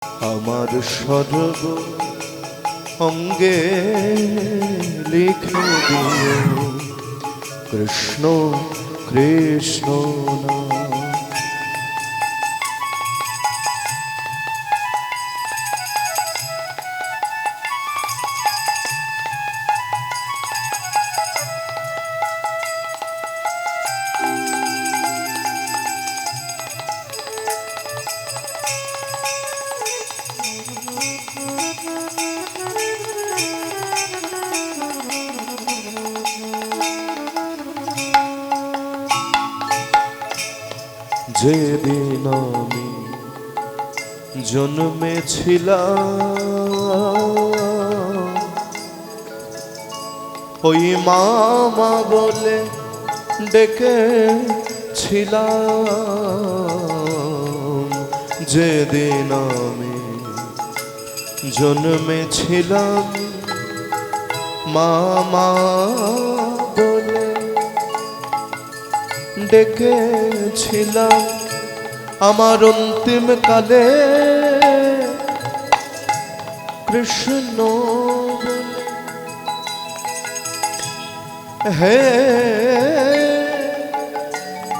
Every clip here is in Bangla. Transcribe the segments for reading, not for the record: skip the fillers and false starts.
আমার সর্ব অঙ্গে লিখে দিও কৃষ্ণ কৃষ্ণ নাম। যেদিন আমি জন্মেছিলাম ওই মামা বলে ডেকেছিলাম। যেদিন আমি জন্মেছিলাম মামা বলে ডেকেছিলাম। আমার অন্তিম কালে কৃষ্ণ হে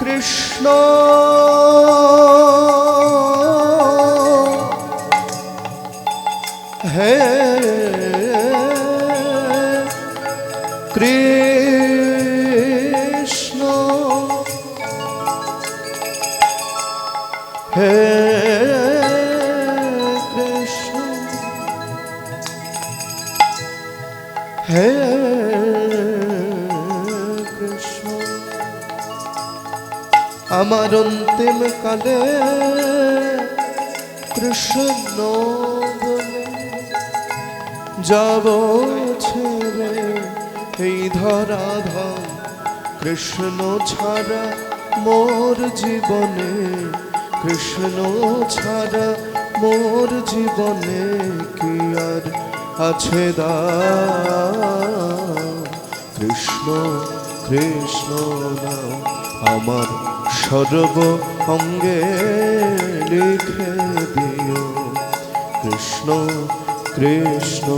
কৃষ্ণ হে কৃষ্ণ হে কৃষ্ণ হে কৃষ্ণ। আমার অন্তিম কালে কৃষ্ণ বলে যাব ছেড়ে এই ধরাধাম। কৃষ্ণ ছাড়া মোর জীবনে, কৃষ্ণ ছাড়া মোর জীবনে কি আর আছে দাম। কৃষ্ণ কৃষ্ণ নাম আমার সর্ব অঙ্গে লিখে দিও কৃষ্ণ কৃষ্ণ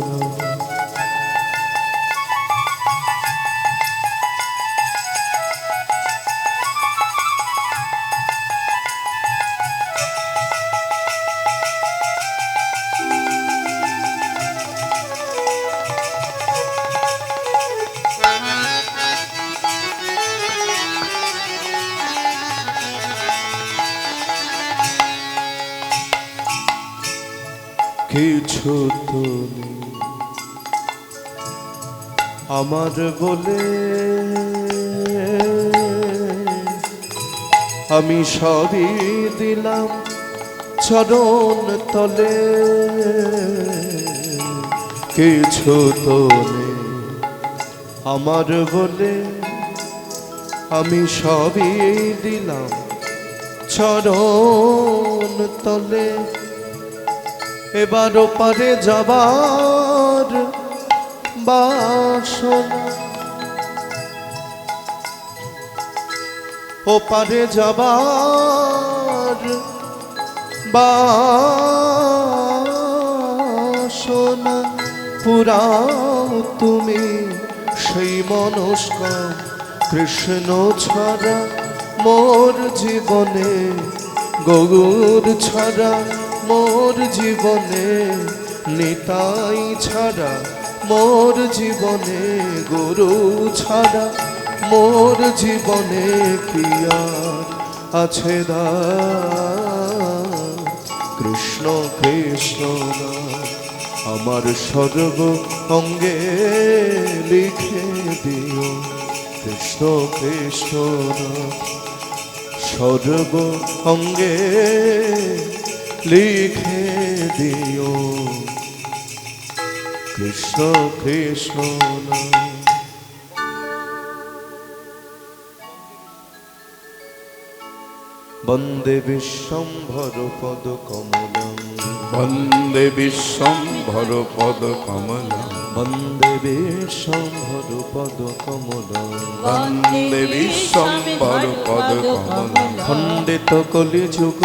নাম। কিছু তো নেই আমার বলে, আমি সবই দিলাম চরণ তলে। কিছু তো নেই আমার বলে, আমি সবই দিলাম চরণ তলে। এবার ওপারে যাবার বাসনা, ওপারে যাবার বাসনা পুরাও তুমি সেই মনস্কাম। কৃষ্ণ ছাড়া মোর জীবনে, গৌর ছাড়া মোর জীবনে, নিতাই ছাড়া মোর জীবনে, গুরু ছাড়া মোর জীবনে কি আর আছে দাম। কৃষ্ণ কৃষ্ণ নাম আমার সর্ব অঙ্গে লিখে দিও কৃষ্ণ কৃষ্ণ নাম সর্ব অঙ্গে লিখে দিও কৃষ্ণ কৃষ্ণ নাম। বন্দে বিশ্বম্ভর পদ কমলম, বন্দে বিশ্বম্ভর পদ কমলম, বন্দে বিশ্বম্ভর পদ কমলম, বন্দে বিশ্বম্ভর পদ কমলম। খণ্ডিত কলিযুগ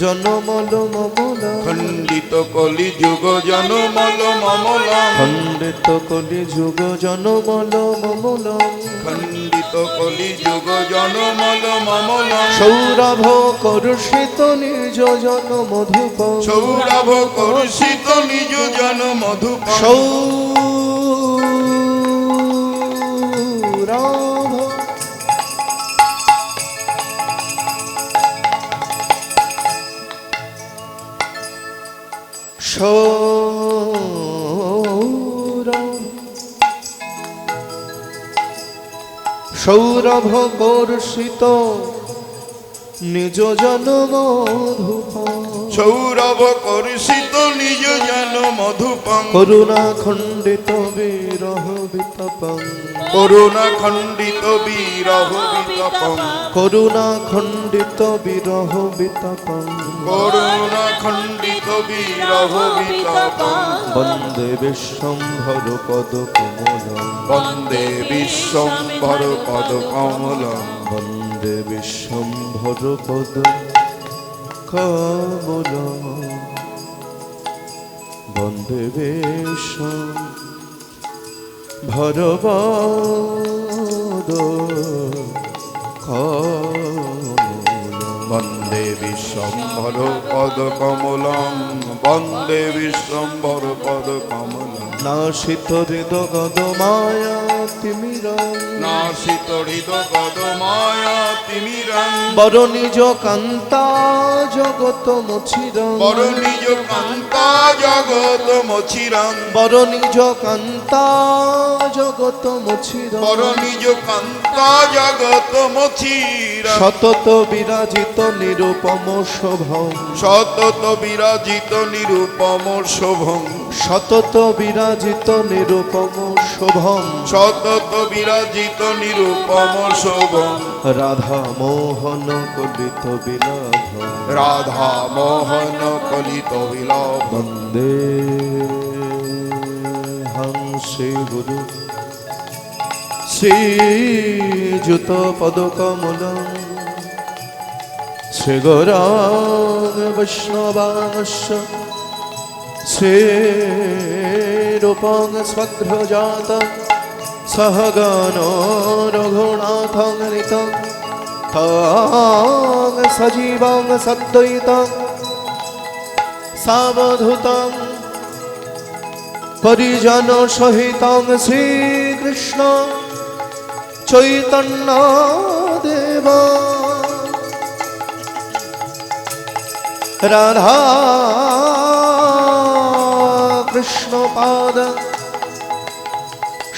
জনমল মমলা খণ্ডিত কলি যুগ জনমল মমলা খণ্ডিত কলি যুগ জনমল মমলা খণ্ডিত কলি যুগ জনমল মমলা সৌরভ করুষিত নিজ জন মধুপ সৌরভ করুষিত নিজ জন মধুপ সৌরভ সৌরভ বর্ষিত নিজ জন মধুপ সৌরভ করুষিত নিজ জন মধুপং করুণা খণ্ডিত বিরহ বিতপং করুণা খণ্ডিত বিরহ বিতপং করুণা খণ্ডিত বিরহ বিতপং করুণা খণ্ডিত বিরহ বিতপং বন্দে বিশ্বম্ভর পদ কমলম বন্দে বিশ্বম্ভর পদ কমলম বন্দে বিশ্বম্ভর পদ কমলম বন্দে বিশ্বম্ভর পদ কমলম বন্দে বিশ্বম্ভর পদ কমলম বন্দে বিশ্বম্ভর পদ কমলম নাশিত হৃদগদ মায়া তিমিরং নাসিত হৃদ গদ মায়া তিমিরং বর নিজ কান্তা জগত মুছিরং বর নিজ কান্তা জগত মছিরং বর নিজ কান্তা জগত মুছিরং বর নিজ কান্তা জগত মছিরং সতত বিরাজিত নিরূপম শোভম সতত বিরাজিত নিরূপম শোভং সতত বিরাজিত নিরূপম শোভম সতত বিরাজিত নিরূপম শোভং রাধা মোহন কলিত বিলাভ রাধা মোহন কলিত বিলভ বন্দে হং শ্রী গুরু শ্রীযুত পদকমলম শ্রীগৌরাঙ্গ বৈষ্ণবাংশ শ্রীরূপং স্বঘ্রজাত सहगनो रघुनाथं नितं तं सजीवं सद्वैतं सावधूतं परिजनसहितं श्रीकृष्ण चैतन्यदेव राधा कृष्णपाद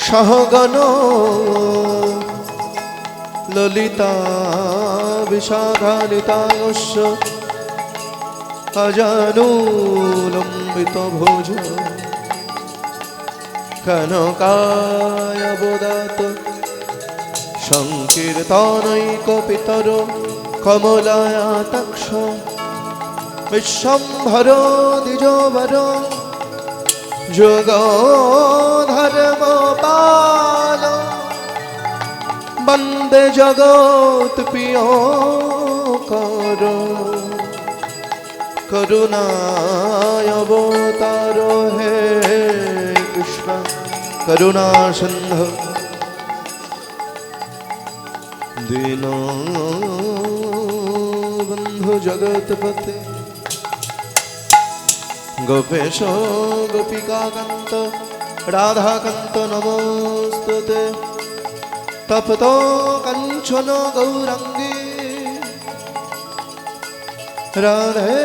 सहगण ललिता विशाखानितांश अजानुलम्बित भुज कनकायवदात संकीर्तनैकपितरो कमलायातक्ष विश्वम्भरो द्विजोवरो जगधर्मपाल वन्दे जगत्प्रियकर करुणावतारो हे कृष्ण करुणा सिन्धु दीनबन्धु जगत्पते गोपेश गोपिकान्त राधाकान्त नमोस्तुते तप्तो कञ्चन गौराङ्गी राधे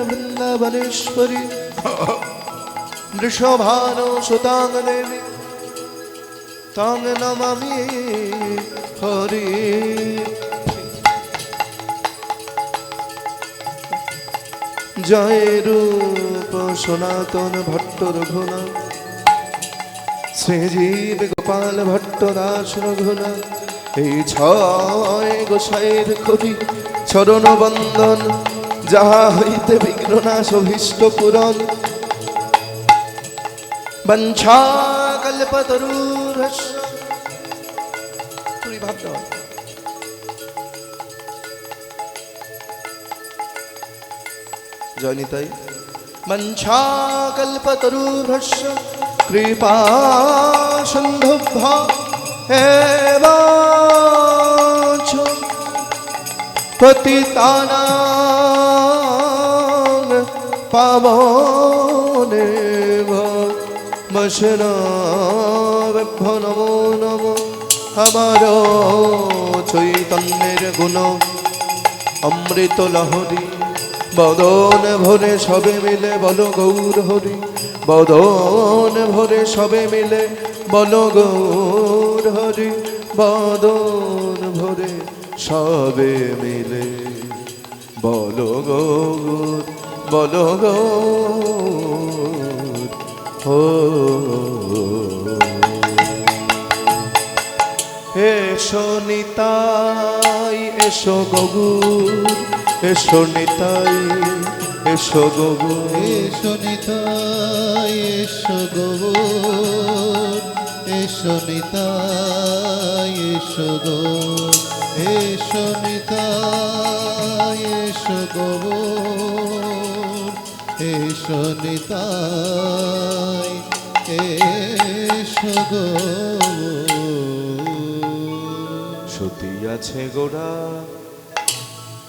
वृन्दावनेश्वरी वृषभानुसुतां देवी तां नमामि हरि जय रूप सनातन भट्ट रघुना শ্রীজীব গোপাল ভট্ট দাস রঘুনা এই ছয় গোসাইর কবি চরণ বন্দন যাহা হইতে বিঘ্ন নাশ অভীষ্ট পূরণ বঞ্ছা কল্পতরুরস্য তুই ভাব দাও জয় নিতাই। মঞ্চাকল্পতরুভ্যশ্চ কৃপা সিন্ধুভ্যঃ এব চ পতিতানাং পাবনেভ্যো বৈষ্ণবেভ্যো নমো নমো। আমার চৈতন্যের গুণ অমৃত লহরী বদন ভরে সবে মিলে বল গৌর হরি। বদন ভরে সবে মিলে বল গৌর হরি। বদন ভরে সবে মিলে বল গৌর বল গৌর হো। এসো নিতাই এসো গৌর এসো নিতাই এসো গৌর। এসো নিতাই এসো গৌর এসো নিতাই এসো গৌর। এসো নিতাই এসো গৌর এসো নিতাই এসো গৌর। সতী আছে গোড়া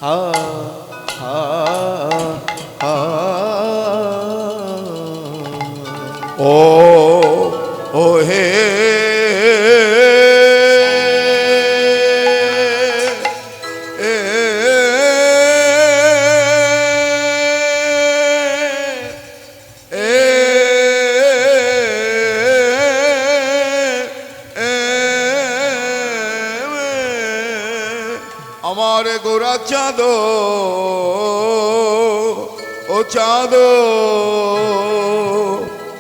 আ আ আ ও ও হে এ আমার গোরা চাঁদ ও চাঁদ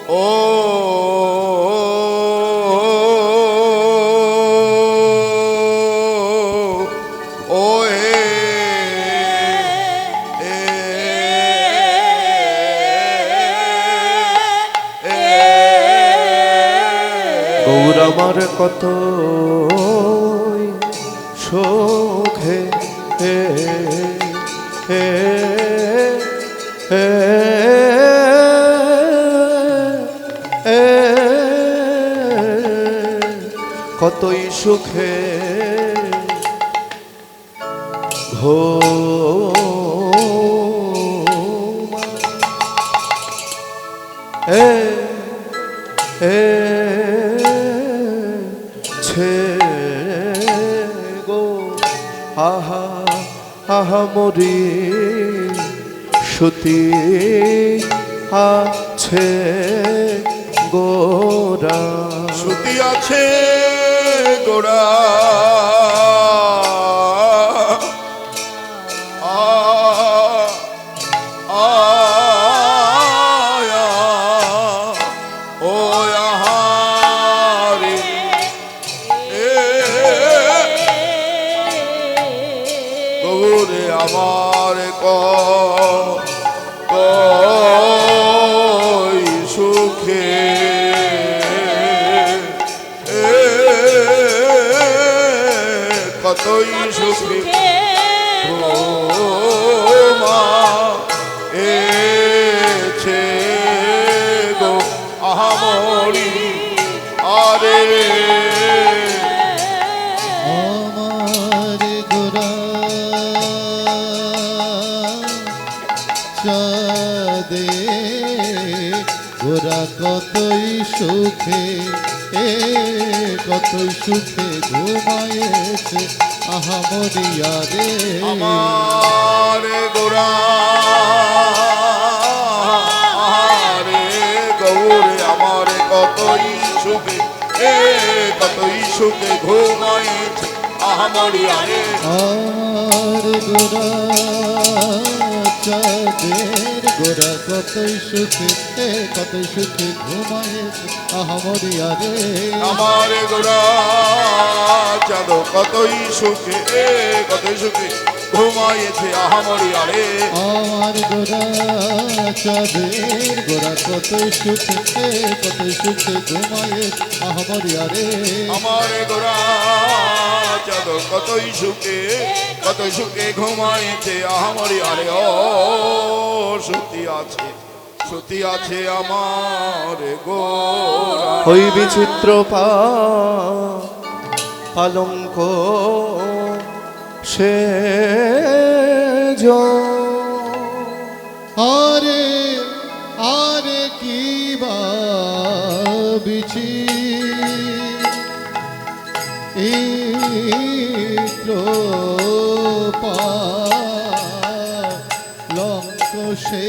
ও ও হে গৌর আমার কত সুখে হে হে হে হে কতই সুখে এ এ ছে গো আহা আহা মরি সতী আছে গোরা। শ্রুতি আছে গোড়া ও আহারে গৌরে আমার কই সুখে কতই সুখে মা এছে গো আহামরি আরে আমার গোরা চাঁদে গোরা কতই সুখে কতই সুখে ঘুমায়েছে আহামরিয়া রে। আমার গোরা আরে গৌরে আমার কতই সুখে কতই সুখে ঘুমাইছে আহামরিয়া রে। আমার গোরা চাঁদের গোরা কতই সুখে ঘুমায়েছে আহামরিয়া রে। আমার গোরা চাঁদ কতই সুখে ঘুমায়েছে আহামরি আরে আমার গোরা চাঁদের গোরা কতই সুখে ঘুমায়ে আহমরিয়া রে আমার গোরা চাঁদ কতই সুখে ঘুমায়েছে আহামরি আরে ও সত্যি আছে আমার গোরা ওই বিচিত্র পালঙ্ক সে আরে আরে কি বিচি লঙ্ক সে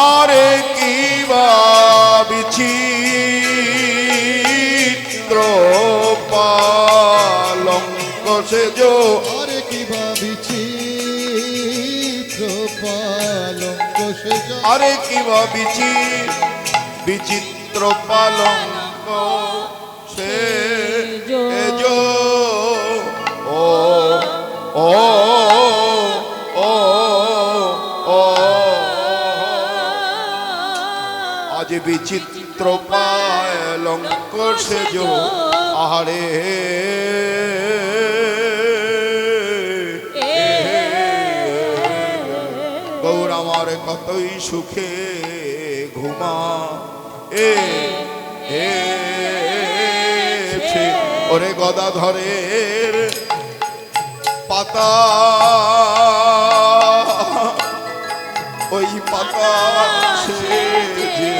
আরে কি বিচিত্র পালঙ্ক সেজো আরে কি বিচিত্র পালঙ্ক সে আরে কি বিচিত্র পালঙ্ক সেজো ও ও ও ও আজ বিচিত্র পালঙ্ক সেজো আহারে গৌর আমার কতই সুখে ঘুমা ওরে গদাধরের পাতা ওই পাতা সেজে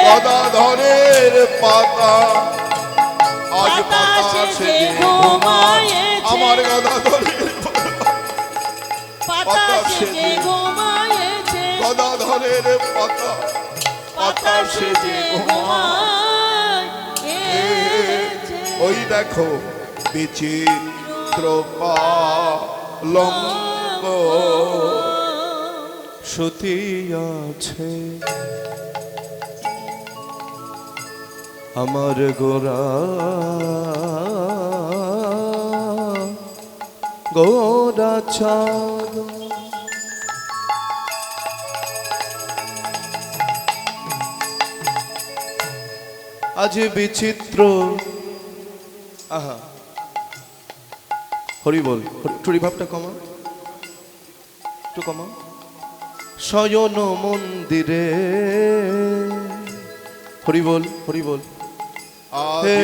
গদাধরের পাতা আজ পাতা সেজে আমার গদাধরের পাতা সেজে গদাধরের পাতা পাতা সেজে ওই দেখো বিচিত্র পালঙ্ক সতী আছে আমার গোরা গোরা চাঁদ আজ বিচিত্র আহা হরি বল টুরি ভাবটা কমা একটু কমা শয়ন মন্দিরে হরি বল হে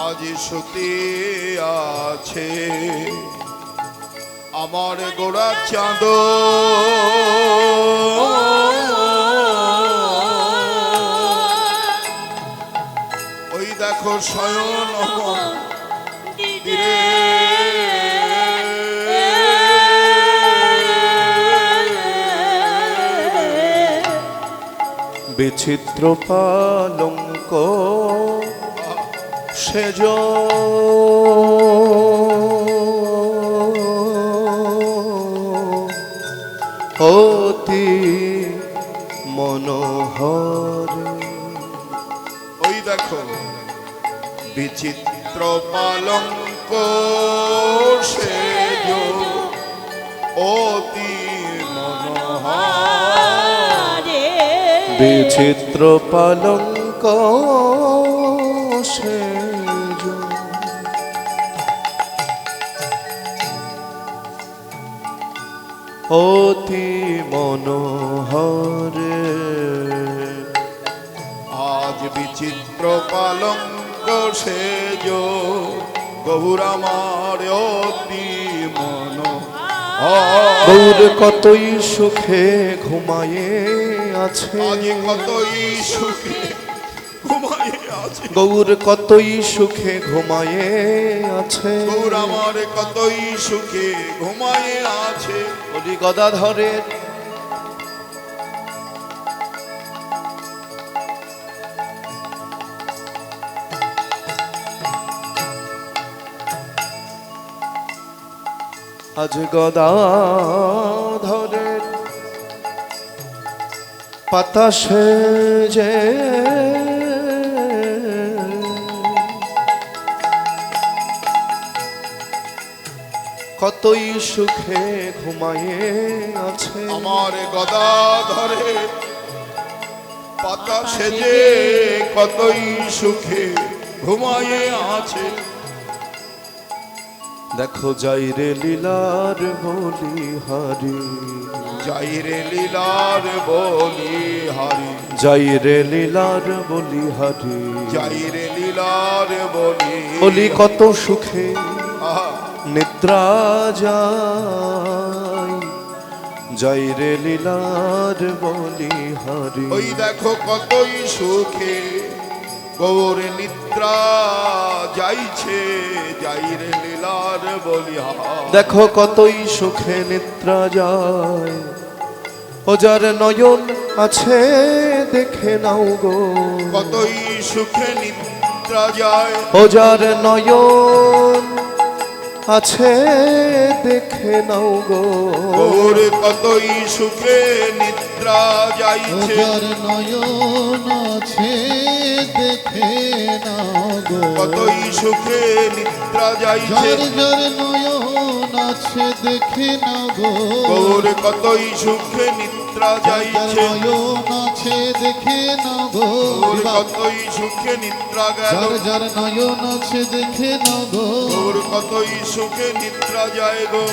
আজ সতী আছে আমার গোড়া চাঁদ ওই দেখো শয়ন মন্দিরে বিচিত্র পালঙ্ক সেজ অতি মনোহর ওই দেখো বিচিত্র পালঙ্ক সেজ অতি মনোহর বিচিত্র পালঙ্ক সেজ অতি মনোহর আজ বিচিত্র পালঙ্ক সেজ গৌর আমার অতি মনোহর গৌর কতই সুখে ঘুমায়ে আছে আজ কতই সুখে ঘুমায়ে আছে গৌর কতই সুখে ঘুমায়ে আছে গৌর আমার কতই সুখে ঘুমায়ে আছে ওই গদাধরের আজ গদাধরের পাতা সেজে কতই সুখে ঘুমায়ে আছে। আমার গদা ধরে পাতা সেজে কতই সুখে ঘুমায়ে আছে। দেখো যাই রে লীলার বলি হারি, যাই রে লীলার বলি হারি, যাই রে লীলার বলি হারি, যাই রে লীলার বলি বলি কত সুখে আহা, নিদ্রা যায়, যাই রে লীলার বলি হারি। ওই দেখো কতই সুখে গৌর নিদ্রা যাইছে, যাই রে লীলার বলি হারি। দেখো কতই সুখে নিদ্রা যায়, ও যার নয়ন আছে দেখে নাও গো, কতই সুখে নিদ্রা যায়, ও যার নয়ন আছে দেখে নাও গো, গৌর কতই সুখে নিদ্রা যাইছে, যার নয়ন আছে দেখে নাও গো, কতই সুখে নিদ্রা যাইছে, যার যার নয়ন আছে দেখে নাও গো, গৌর কতই সুখে নিদ্রা যার যাইছে, নয়ন আছে দেখে নাও গো, গৌর কতই সুখে নিদ্রা গেল, যার যার নয়ন আছে দেখে নাও গো, গৌর কতই সুখে নিদ্রা যায় গো,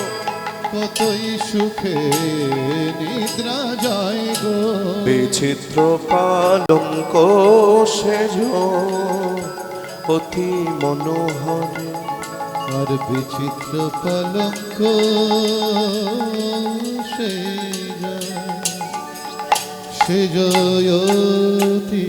কতই সুখে নিদ্রা যায় গো। বিচিত্র পালঙ্ক সেজ অতি মনোহর, আর বিচিত্র পালঙ্ক সে জয়তি